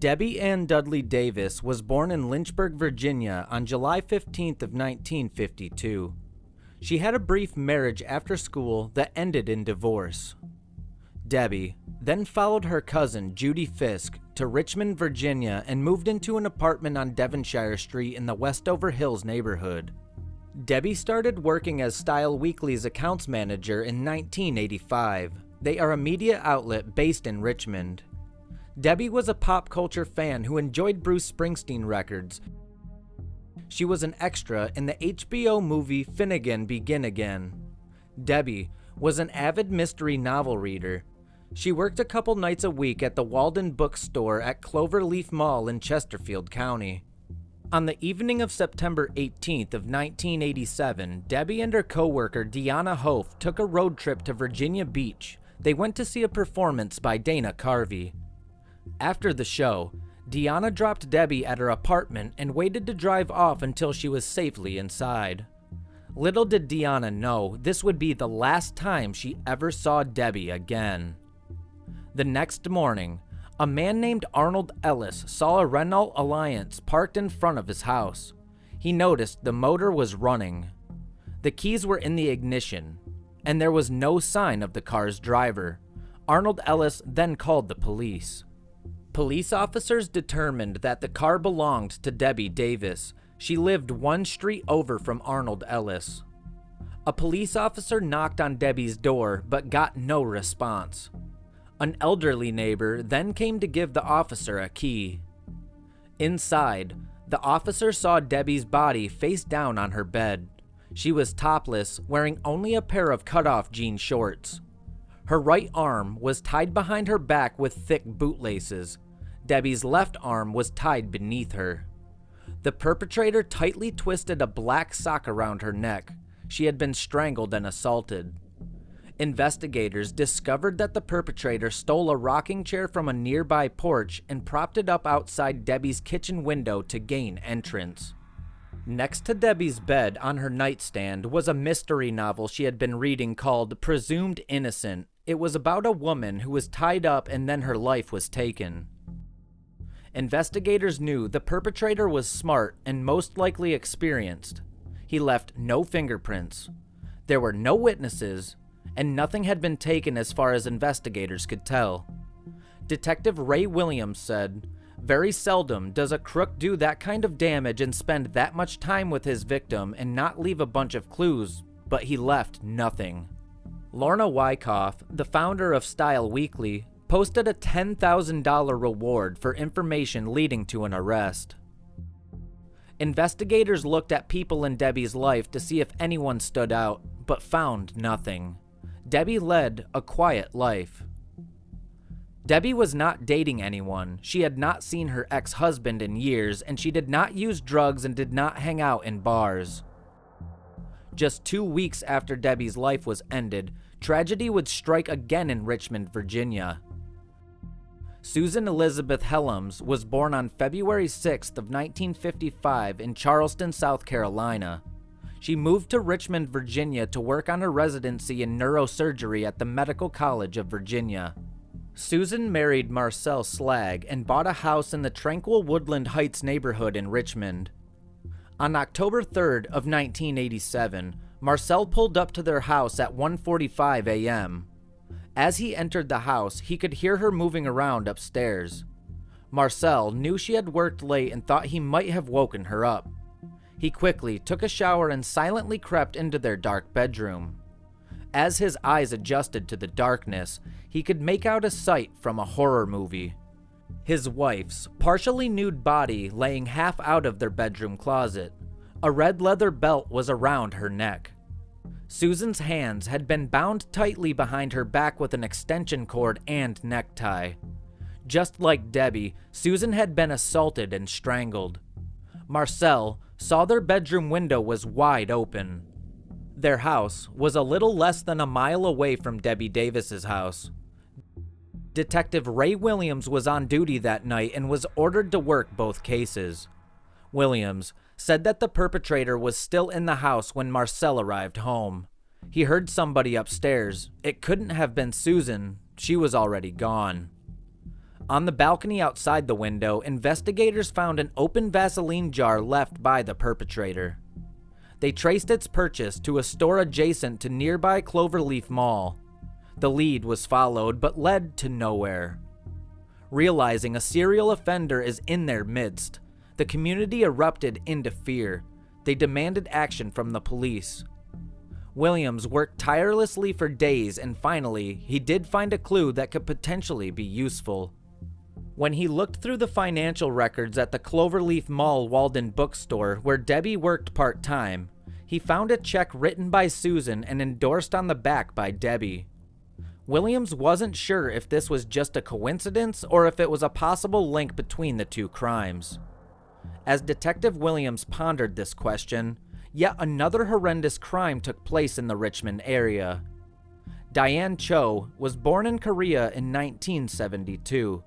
Debbie Ann Dudley Davis was born in Lynchburg, Virginia on July 15th of 1952. She had a brief marriage after school that ended in divorce. Debbie then followed her cousin Judy Fisk to Richmond, Virginia and moved into an apartment on Devonshire Street in the Westover Hills neighborhood. Debbie started working as Style Weekly's accounts manager in 1985. They are a media outlet based in Richmond. Debbie was a pop culture fan who enjoyed Bruce Springsteen records. She was an extra in the HBO movie Finnegan Begin Again. Debbie was an avid mystery novel reader. She worked a couple nights a week at the Walden Bookstore at Cloverleaf Mall in Chesterfield County. On the evening of September 18th of 1987, Debbie and her co-worker Deanna Hof took a road trip to Virginia Beach. They went to see a performance by Dana Carvey. After the show, Deanna dropped Debbie at her apartment and waited to drive off until she was safely inside. Little did Deanna know this would be the last time she ever saw Debbie again. The next morning, a man named Arnold Ellis saw a Renault Alliance parked in front of his house. He noticed the motor was running. The keys were in the ignition, and there was no sign of the car's driver. Arnold Ellis then called the police. Police officers determined that the car belonged to Debbie Davis. She lived one street over from Arnold Ellis. A police officer knocked on Debbie's door but got no response. An elderly neighbor then came to give the officer a key. Inside, the officer saw Debbie's body face down on her bed. She was topless, wearing only a pair of cut-off jean shorts. Her right arm was tied behind her back with thick bootlaces. Debbie's left arm was tied beneath her. The perpetrator tightly twisted a black sock around her neck. She had been strangled and assaulted. Investigators discovered that the perpetrator stole a rocking chair from a nearby porch and propped it up outside Debbie's kitchen window to gain entrance. Next to Debbie's bed on her nightstand was a mystery novel she had been reading called Presumed Innocent. It was about a woman who was tied up and then her life was taken. Investigators knew the perpetrator was smart and most likely experienced. He left no fingerprints. There were no witnesses, and nothing had been taken as far as investigators could tell. Detective Ray Williams said, "Very seldom does a crook do that kind of damage and spend that much time with his victim and not leave a bunch of clues, but he left nothing." Lorna Wyckoff, the founder of Style Weekly, posted a $10,000 reward for information leading to an arrest. Investigators looked at people in Debbie's life to see if anyone stood out, but found nothing. Debbie led a quiet life. Debbie was not dating anyone. She had not seen her ex-husband in years, and she did not use drugs and did not hang out in bars. Just 2 weeks after Debbie's life was ended, tragedy would strike again in Richmond, Virginia. Susan Elizabeth Hellams was born on February 6th of 1955 in Charleston, South Carolina. She moved to Richmond, Virginia to work on her residency in neurosurgery at the Medical College of Virginia. Susan married Marcel Slagg and bought a house in the tranquil Woodland Heights neighborhood in Richmond. On October 3rd of 1987, Marcel pulled up to their house at 1:45 a.m. As he entered the house, he could hear her moving around upstairs. Marcel knew she had worked late and thought he might have woken her up. He quickly took a shower and silently crept into their dark bedroom. As his eyes adjusted to the darkness, he could make out a sight from a horror movie. His wife's partially nude body laying half out of their bedroom closet. A red leather belt was around her neck. Susan's hands had been bound tightly behind her back with an extension cord and necktie. Just like Debbie, Susan had been assaulted and strangled. Marcel saw their bedroom window was wide open. Their house was a little less than a mile away from Debbie Davis's house. Detective Ray Williams was on duty that night and was ordered to work both cases. Williams said that the perpetrator was still in the house when Marcel arrived home. He heard somebody upstairs. It couldn't have been Susan. She was already gone. On the balcony outside the window, investigators found an open Vaseline jar left by the perpetrator. They traced its purchase to a store adjacent to nearby Cloverleaf Mall. The lead was followed but led to nowhere. Realizing a serial offender is in their midst, the community erupted into fear. They demanded action from the police. Williams worked tirelessly for days, and finally, he did find a clue that could potentially be useful. When he looked through the financial records at the Cloverleaf Mall Walden bookstore where Debbie worked part-time, he found a check written by Susan and endorsed on the back by Debbie. Williams wasn't sure if this was just a coincidence or if it was a possible link between the two crimes. As Detective Williams pondered this question, yet another horrendous crime took place in the Richmond area. Diane Cho was born in Korea in 1972.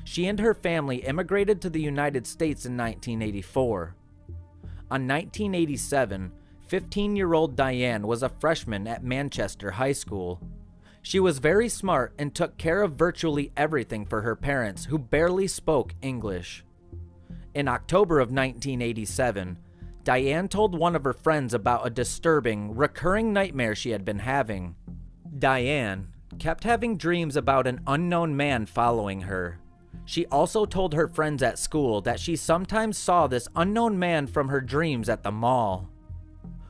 She and her family immigrated to the United States in 1984. On 1987, 15-year-old Diane was a freshman at Manchester High School. She was very smart and took care of virtually everything for her parents, who barely spoke English. In October of 1987, Diane told one of her friends about a disturbing, recurring nightmare she had been having. Diane kept having dreams about an unknown man following her. She also told her friends at school that she sometimes saw this unknown man from her dreams at the mall.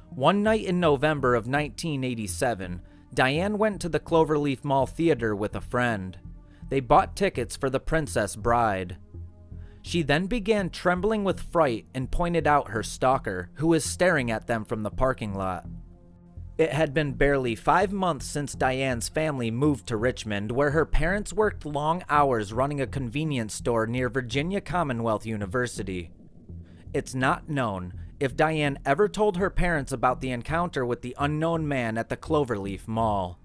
One night in November of 1987, Diane went to the Cloverleaf Mall Theater with a friend. They bought tickets for The Princess Bride. She then began trembling with fright and pointed out her stalker, who was staring at them from the parking lot. It had been barely 5 months since Diane's family moved to Richmond, where her parents worked long hours running a convenience store near Virginia Commonwealth University. It's not known if Diane ever told her parents about the encounter with the unknown man at the Cloverleaf Mall.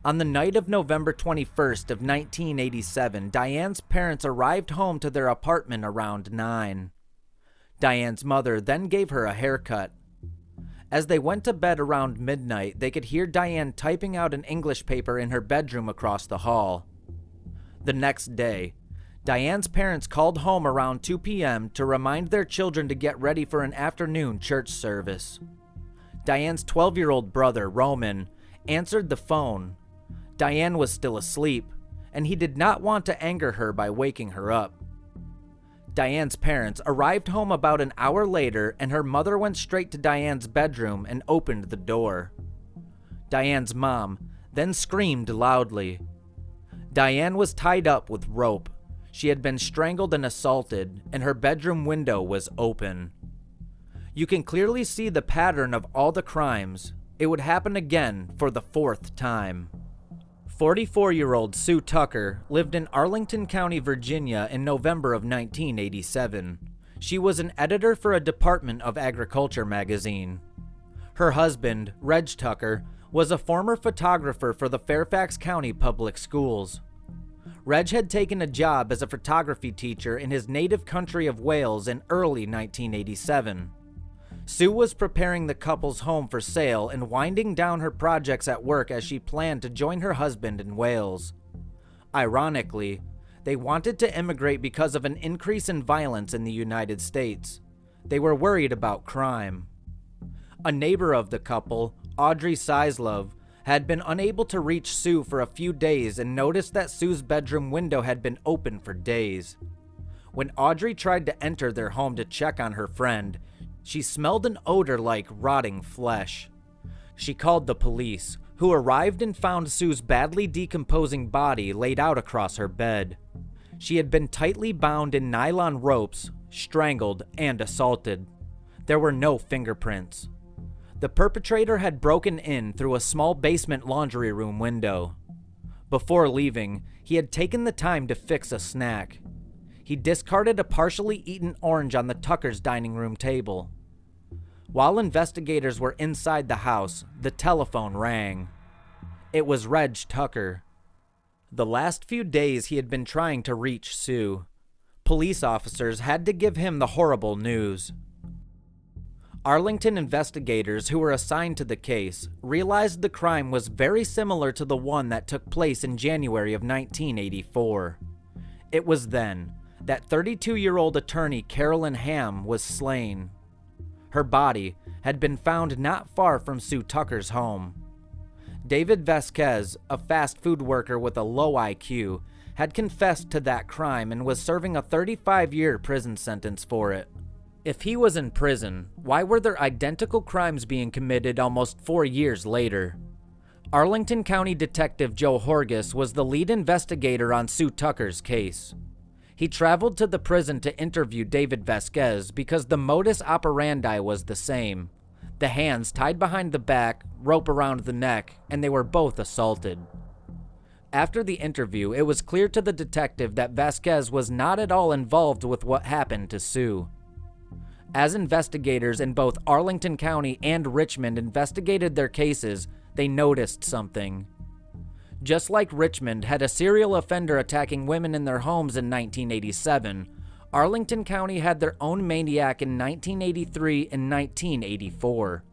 On the night of November 21st of 1987, Diane's parents arrived home to their apartment around 9. Diane's mother then gave her a haircut. As they went to bed around midnight, they could hear Diane typing out an English paper in her bedroom across the hall. The next day, Diane's parents called home around 2 p.m. to remind their children to get ready for an afternoon church service. Diane's 12-year-old brother, Roman, answered the phone. Diane was still asleep, and he did not want to anger her by waking her up. Diane's parents arrived home about an hour later, and her mother went straight to Diane's bedroom and opened the door. Diane's mom then screamed loudly. Diane was tied up with rope. She had been strangled and assaulted, and her bedroom window was open. You can clearly see the pattern of all the crimes. It would happen again for the 4th time. 44-year-old Sue Tucker lived in Arlington County, Virginia in November of 1987. She was an editor for a Department of Agriculture magazine. Her husband, Reg Tucker, was a former photographer for the Fairfax County Public Schools. Reg had taken a job as a photography teacher in his native country of Wales in early 1987. Sue was preparing the couple's home for sale and winding down her projects at work as she planned to join her husband in Wales. Ironically, they wanted to immigrate because of an increase in violence in the United States. They were worried about crime. A neighbor of the couple, Audrey Sislove, had been unable to reach Sue for a few days and noticed that Sue's bedroom window had been open for days. When Audrey tried to enter their home to check on her friend, she smelled an odor like rotting flesh. She called the police, who arrived and found Sue's badly decomposing body laid out across her bed. She had been tightly bound in nylon ropes, strangled, and assaulted. There were no fingerprints. The perpetrator had broken in through a small basement laundry room window. Before leaving, he had taken the time to fix a snack. He discarded a partially eaten orange on the Tucker's dining room table. While investigators were inside the house, the telephone rang. It was Reg Tucker. The last few days he had been trying to reach Sue. Police officers had to give him the horrible news. Arlington investigators who were assigned to the case realized the crime was very similar to the one that took place in January of 1984. It was then that 32-year-old attorney Carolynn Hamm was slain. Her body had been found not far from Sue Tucker's home. David Vasquez, a fast food worker with a low IQ, had confessed to that crime and was serving a 35-year prison sentence for it. If he was in prison, why were there identical crimes being committed almost 4 years later? Arlington County Detective Joe Horgus was the lead investigator on Sue Tucker's case. He traveled to the prison to interview David Vasquez because the modus operandi was the same. The hands tied behind the back, rope around the neck, and they were both assaulted. After the interview, it was clear to the detective that Vasquez was not at all involved with what happened to Sue. As investigators in both Arlington County and Richmond investigated their cases, they noticed something. Just like Richmond had a serial offender attacking women in their homes in 1987, Arlington County had their own maniac in 1983 and 1984.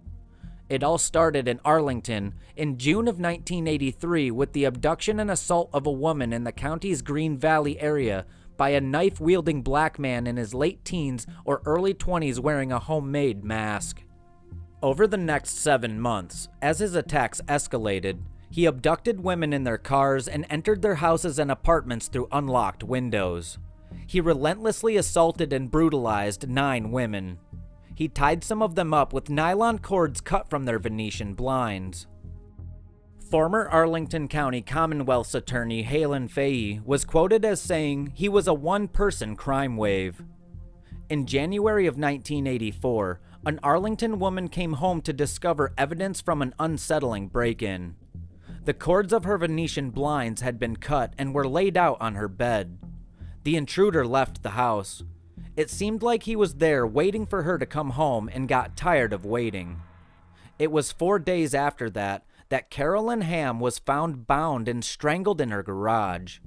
It all started in Arlington in June of 1983 with the abduction and assault of a woman in the county's Green Valley area by a knife-wielding black man in his late teens or early 20s wearing a homemade mask. Over the next 7 months, as his attacks escalated, he abducted women in their cars and entered their houses and apartments through unlocked windows. He relentlessly assaulted and brutalized 9 women. He tied some of them up with nylon cords cut from their Venetian blinds. Former Arlington County Commonwealth's attorney Helen Fahey was quoted as saying he was a one-person crime wave. In January of 1984, an Arlington woman came home to discover evidence from an unsettling break-in. The cords of her Venetian blinds had been cut and were laid out on her bed. The intruder left the house. It seemed like he was there waiting for her to come home and got tired of waiting. It was 4 days after that Carolynn Hamm was found bound and strangled in her garage.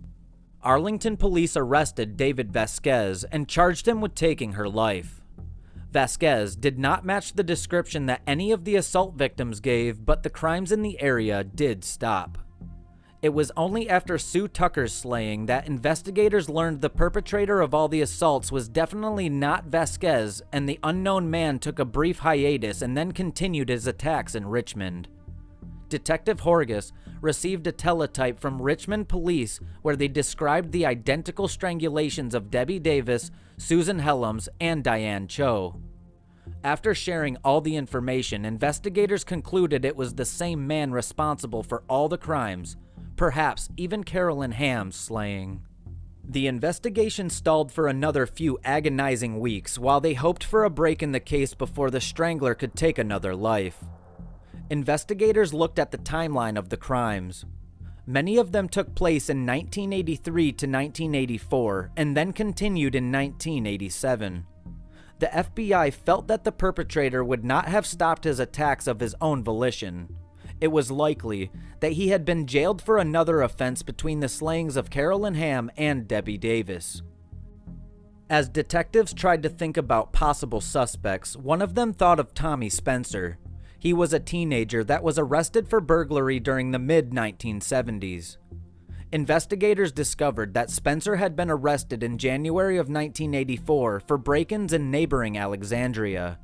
Arlington police arrested David Vasquez and charged him with taking her life. Vasquez did not match the description that any of the assault victims gave, but the crimes in the area did stop. It was only after Sue Tucker's slaying that investigators learned the perpetrator of all the assaults was definitely not Vasquez, and the unknown man took a brief hiatus and then continued his attacks in Richmond. Detective Horgus received a teletype from Richmond police where they described the identical strangulations of Debbie Davis, Susan Hellams, and Diane Cho. After sharing all the information, investigators concluded it was the same man responsible for all the crimes, perhaps even Carolynn Hamm's slaying. The investigation stalled for another few agonizing weeks while they hoped for a break in the case before the Strangler could take another life. Investigators looked at the timeline of the crimes. Many of them took place in 1983 to 1984 and then continued in 1987. The FBI felt that the perpetrator would not have stopped his attacks of his own volition. It was likely that he had been jailed for another offense between the slayings of Carolynn Hamm and Debbie Davis. As detectives tried to think about possible suspects, one of them thought of Tommy Spencer. He was a teenager that was arrested for burglary during the mid-1970s. Investigators discovered that Spencer had been arrested in January of 1984 for break-ins in neighboring Alexandria.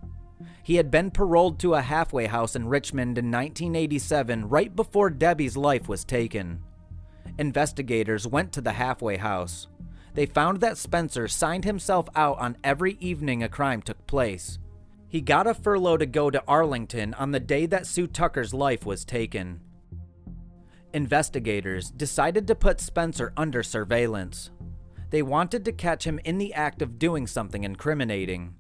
He had been paroled to a halfway house in Richmond in 1987 right before Debbie's life was taken. Investigators went to the halfway house. They found that Spencer signed himself out on every evening a crime took place. He got a furlough to go to Arlington on the day that Sue Tucker's life was taken. Investigators decided to put Spencer under surveillance. They wanted to catch him in the act of doing something incriminating.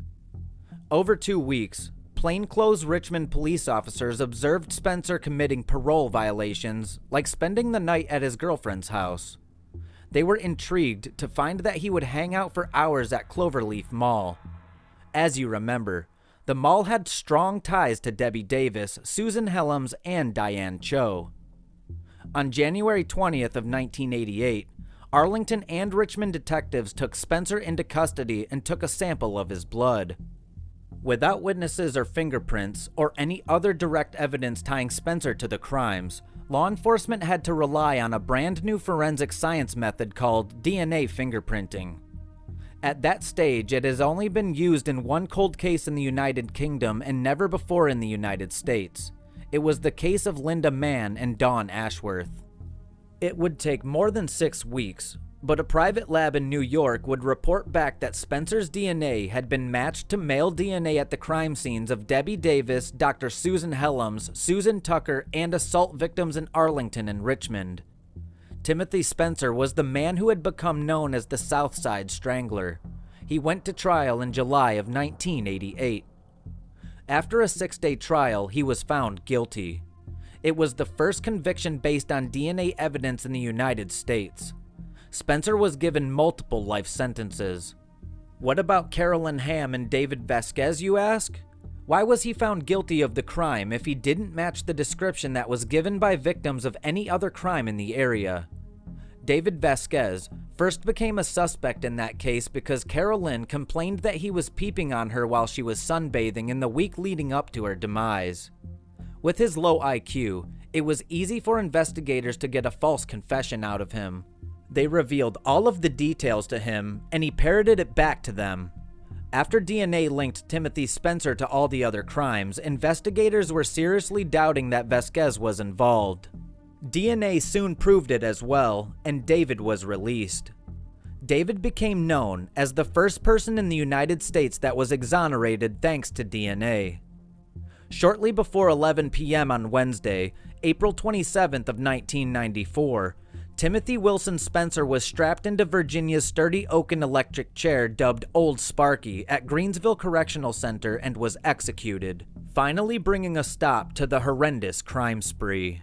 Over 2 weeks, plainclothes Richmond police officers observed Spencer committing parole violations, like spending the night at his girlfriend's house. They were intrigued to find that he would hang out for hours at Cloverleaf Mall. As you remember, the mall had strong ties to Debbie Davis, Susan Hellams, and Diane Cho. On January 20th of 1988, Arlington and Richmond detectives took Spencer into custody and took a sample of his blood. Without witnesses or fingerprints, or any other direct evidence tying Spencer to the crimes, law enforcement had to rely on a brand new forensic science method called DNA fingerprinting. At that stage, it has only been used in one cold case in the United Kingdom and never before in the United States. It was the case of Linda Mann and Dawn Ashworth. It would take more than 6 weeks, but a private lab in New York would report back that Spencer's DNA had been matched to male DNA at the crime scenes of Debbie Davis, Dr. Susan Hellams, Susan Tucker, and assault victims in Arlington and Richmond. Timothy Spencer was the man who had become known as the Soutside Strangler. He went to trial in July of 1988. After a 6-day trial, he was found guilty. It was the first conviction based on DNA evidence in the United States. Spencer was given multiple life sentences. What about Carolynn Hamm and David Vasquez, you ask? Why was he found guilty of the crime if he didn't match the description that was given by victims of any other crime in the area? David Vasquez first became a suspect in that case because Carolynn complained that he was peeping on her while she was sunbathing in the week leading up to her demise. With his low IQ, it was easy for investigators to get a false confession out of him. They revealed all of the details to him, and he parroted it back to them. After DNA linked Timothy Spencer to all the other crimes, investigators were seriously doubting that Vasquez was involved. DNA soon proved it as well, and David was released. David became known as the first person in the United States that was exonerated thanks to DNA. Shortly before 11 p.m. on Wednesday, April 27th of 1994, Timothy Wilson Spencer was strapped into Virginia's sturdy oaken electric chair dubbed Old Sparky at Greensville Correctional Center and was executed, finally bringing a stop to the horrendous crime spree.